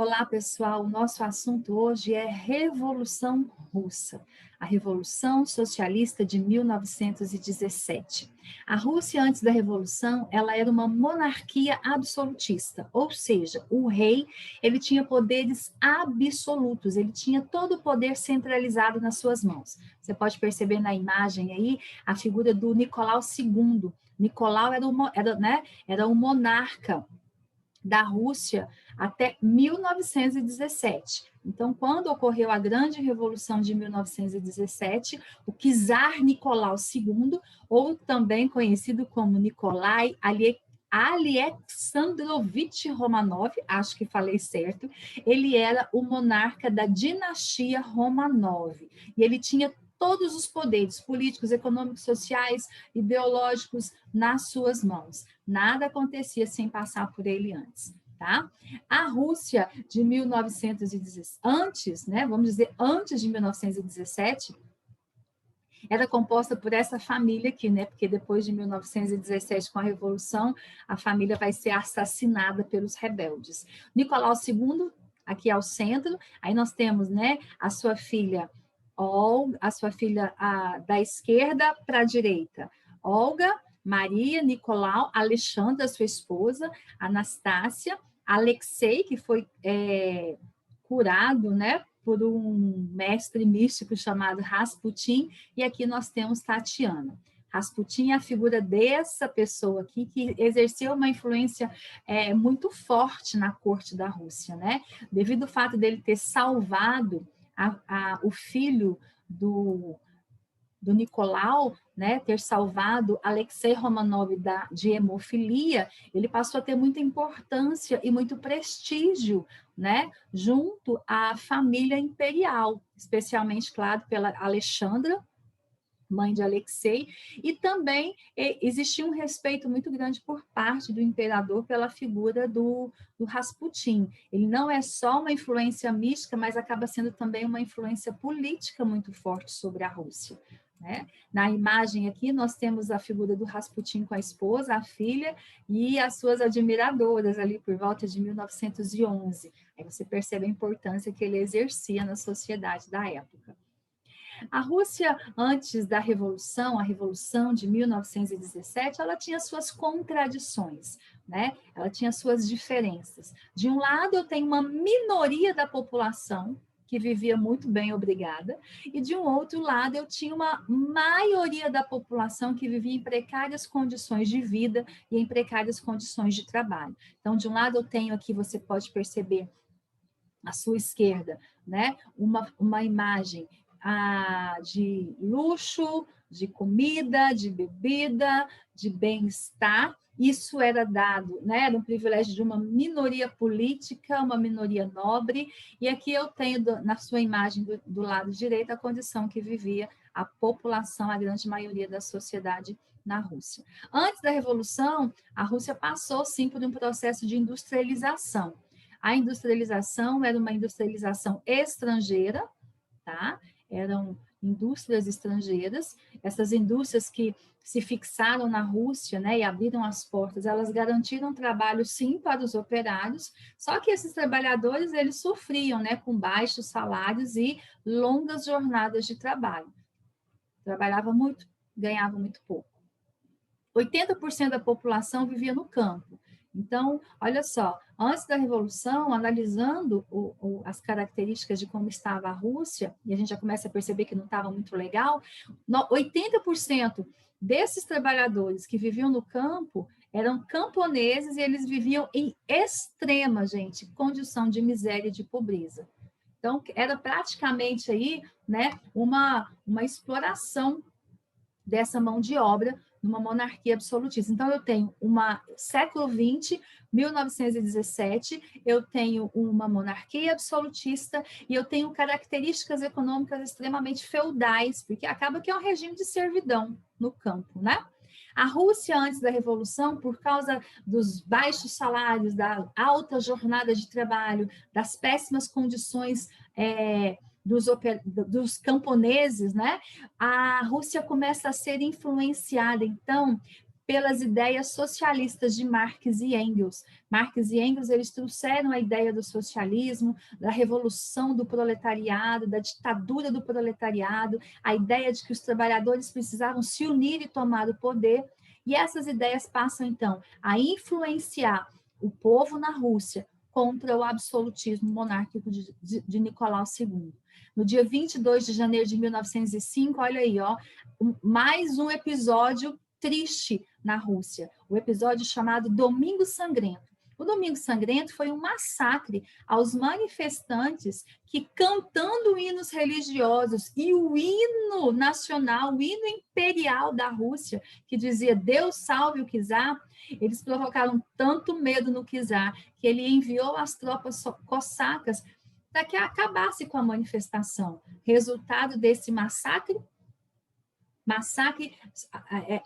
Olá, pessoal. O nosso assunto hoje é Revolução Russa, a Revolução Socialista de 1917. A Rússia, antes da Revolução, ela era uma monarquia absolutista, ou seja, o rei ele tinha poderes absolutos, ele tinha todo o poder centralizado nas suas mãos. Você pode perceber na imagem aí a figura do Nicolau II. Nicolau era um monarca da Rússia até 1917. Então, quando ocorreu a Grande Revolução de 1917, o czar Nicolau II, ou também conhecido como Nikolai Alexandrovich Romanov, acho que falei certo, ele era o monarca da dinastia Romanov, e ele tinha todos os poderes políticos, econômicos, sociais, ideológicos nas suas mãos. Nada acontecia sem passar por ele antes, tá? A Rússia de 1917, antes, né, vamos dizer, antes de 1917, era composta por essa família aqui, né? Porque depois de 1917, com a Revolução, a família vai ser assassinada pelos rebeldes. Nicolau II, aqui ao centro, aí nós temos, né, a sua filha Olga, a sua filha da esquerda para a direita, Olga, Maria, Nicolau, Alexandra, sua esposa, Anastácia, Alexei, que foi curado, né, por um mestre místico chamado Rasputin, e aqui nós temos Tatiana. Rasputin é a figura dessa pessoa aqui que exerceu uma influência muito forte na corte da Rússia, né? Devido ao fato dele ter salvado o filho do Nicolau, né, ter salvado Alexei Romanov de hemofilia, ele passou a ter muita importância e muito prestígio, né, junto à família imperial, especialmente, claro, pela Alexandra, mãe de Alexei, e também existia um respeito muito grande por parte do imperador pela figura do Rasputin. Ele não é só uma influência mística, mas acaba sendo também uma influência política muito forte sobre a Rússia, né? Na imagem aqui, nós temos a figura do Rasputin com a esposa, a filha, e as suas admiradoras ali por volta de 1911. Aí você percebe a importância que ele exercia na sociedade da época. A Rússia, antes da Revolução, a Revolução de 1917, ela tinha suas contradições, né? Ela tinha suas diferenças. De um lado, eu tenho uma minoria da população que vivia muito bem, obrigada, e de um outro lado, eu tinha uma maioria da população que vivia em precárias condições de vida e em precárias condições de trabalho. Então, de um lado, eu tenho aqui, você pode perceber, à sua esquerda, né? Uma imagem de luxo, de comida, de bebida, de bem-estar. Isso era dado, né? Era um privilégio de uma minoria política, uma minoria nobre, e aqui eu tenho na sua imagem do lado direito a condição que vivia a população, a grande maioria da sociedade na Rússia. Antes da Revolução, a Rússia passou, sim, por um processo de industrialização. A industrialização era uma industrialização estrangeira, tá? Eram indústrias estrangeiras, essas indústrias que se fixaram na Rússia, né, e abriram as portas, elas garantiram trabalho, sim, para os operários, só que esses trabalhadores, eles sofriam, né, com baixos salários e longas jornadas de trabalho. Trabalhava muito, ganhava muito pouco. 80% da população vivia no campo. Então, olha só, antes da Revolução, analisando as características de como estava a Rússia, e a gente já começa a perceber que não estava muito legal, 80% desses trabalhadores que viviam no campo eram camponeses e eles viviam em extrema, gente, condição de miséria e de pobreza. Então, era praticamente aí, né, uma exploração dessa mão de obra numa monarquia absolutista. Então, eu tenho século XX, 1917, eu tenho uma monarquia absolutista e eu tenho características econômicas extremamente feudais, porque acaba que é um regime de servidão no campo, né? A Rússia, antes da Revolução, por causa dos baixos salários, da alta jornada de trabalho, das péssimas condições dos camponeses, né? A Rússia começa a ser influenciada, então, pelas ideias socialistas de Marx e Engels. Marx e Engels, eles trouxeram a ideia do socialismo, da revolução do proletariado, da ditadura do proletariado, a ideia de que os trabalhadores precisavam se unir e tomar o poder, e essas ideias passam, então, a influenciar o povo na Rússia contra o absolutismo monárquico de Nicolau II. No dia 22 de janeiro de 1905, olha aí, ó, mais um episódio triste na Rússia, o episódio chamado Domingo Sangrento. O Domingo Sangrento foi um massacre aos manifestantes que, cantando hinos religiosos e o hino nacional, o hino imperial da Rússia, que dizia Deus salve o czar, eles provocaram tanto medo no czar que ele enviou as tropas cossacas para que acabasse com a manifestação. Resultado desse massacre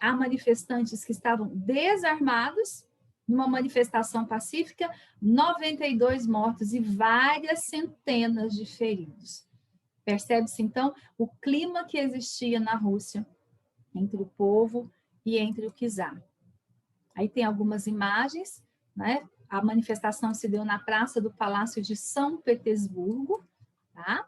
a manifestantes que estavam desarmados, numa manifestação pacífica, 92 mortos e várias centenas de feridos. Percebe-se, então, o clima que existia na Rússia entre o povo e entre o czar. Aí tem algumas imagens, né? A manifestação se deu na praça do Palácio de São Petersburgo, tá?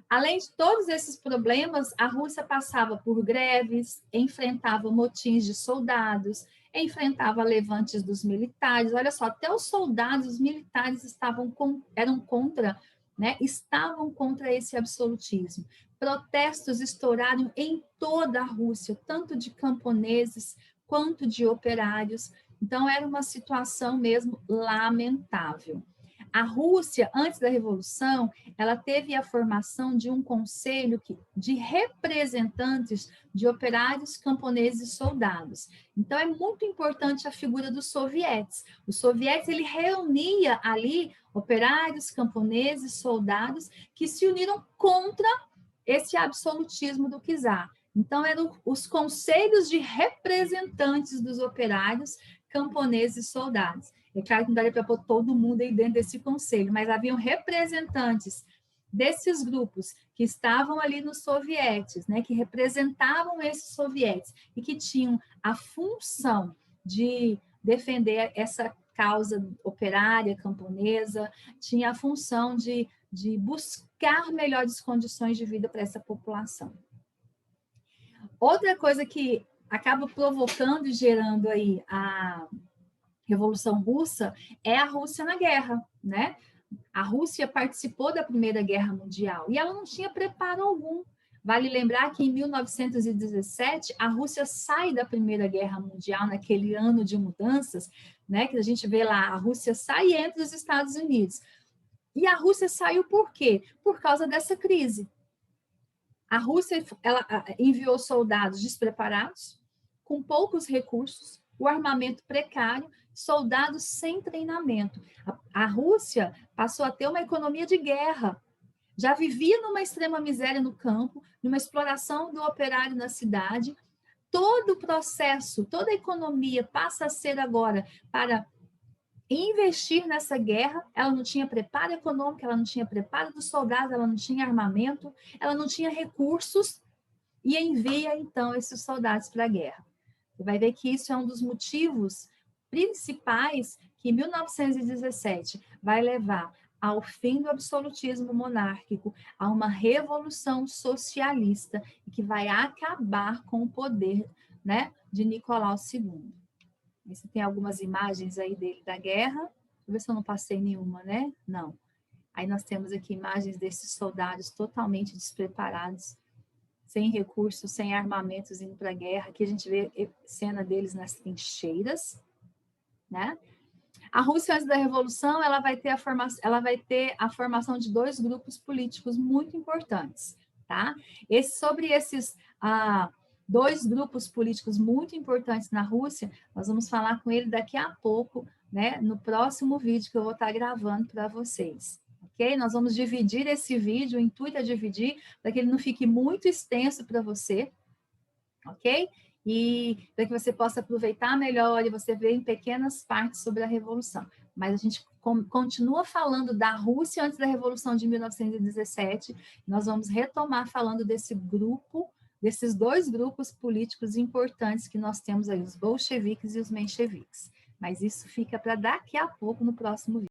Além de todos esses problemas, a Rússia passava por greves, enfrentava motins de soldados, enfrentava levantes dos militares. Olha só, até os soldados, os militares estavam contra esse absolutismo. Protestos estouraram em toda a Rússia, tanto de camponeses quanto de operários. Então, era uma situação mesmo lamentável. A Rússia, antes da Revolução, ela teve a formação de um conselho de representantes de operários, camponeses e soldados. Então, é muito importante a figura dos sovietes. Os sovietes, ele reunia ali operários, camponeses, soldados, que se uniram contra esse absolutismo do czar. Então, eram os conselhos de representantes dos operários, camponeses e soldados. É claro que não daria para pôr todo mundo aí dentro desse conselho, mas haviam representantes desses grupos que estavam ali nos sovietes, né, que representavam esses sovietes e que tinham a função de defender essa causa operária, camponesa, tinha a função de buscar melhores condições de vida para essa população. Outra coisa que acaba provocando e gerando aí a Revolução Russa é a Rússia na guerra, né? A Rússia participou da Primeira Guerra Mundial e ela não tinha preparo algum. Vale lembrar que em 1917 a Rússia sai da Primeira Guerra Mundial, naquele ano de mudanças, né? Que a gente vê lá, a Rússia sai e entra os Estados Unidos. E a Rússia saiu por quê? Por causa dessa crise. A Rússia ela enviou soldados despreparados, com poucos recursos, o armamento precário, soldados sem treinamento. A Rússia passou a ter uma economia de guerra. Já vivia numa extrema miséria no campo, numa exploração do operário na cidade. Todo o processo, toda a economia passa a ser agora para investir nessa guerra. Ela não tinha preparo econômico, ela não tinha preparo dos soldados, ela não tinha armamento, ela não tinha recursos e envia, então, esses soldados para a guerra. Você vai ver que isso é um dos motivos principais que, em 1917, vai levar ao fim do absolutismo monárquico, a uma revolução socialista, que vai acabar com o poder, né, de Nicolau II. Você tem algumas imagens aí dele da guerra. Deixa eu ver se eu não passei nenhuma, né? Não. Aí nós temos aqui imagens desses soldados totalmente despreparados, sem recursos, sem armamentos, indo para a guerra. Aqui a gente vê cena deles nas trincheiras, né? A Rússia, antes da Revolução, ela vai ter a formação de dois grupos políticos muito importantes, tá? Sobre esses dois grupos políticos muito importantes na Rússia, nós vamos falar com ele daqui a pouco, né? No próximo vídeo que eu vou estar gravando para vocês. Ok? Nós vamos dividir esse vídeo, o intuito é dividir, para que ele não fique muito extenso para você, ok? E para que você possa aproveitar melhor e você ver em pequenas partes sobre a Revolução. Mas a gente continua falando da Rússia antes da Revolução de 1917, nós vamos retomar falando desse grupo, desses dois grupos políticos importantes que nós temos aí, os bolcheviques e os mencheviques. Mas isso fica para daqui a pouco no próximo vídeo.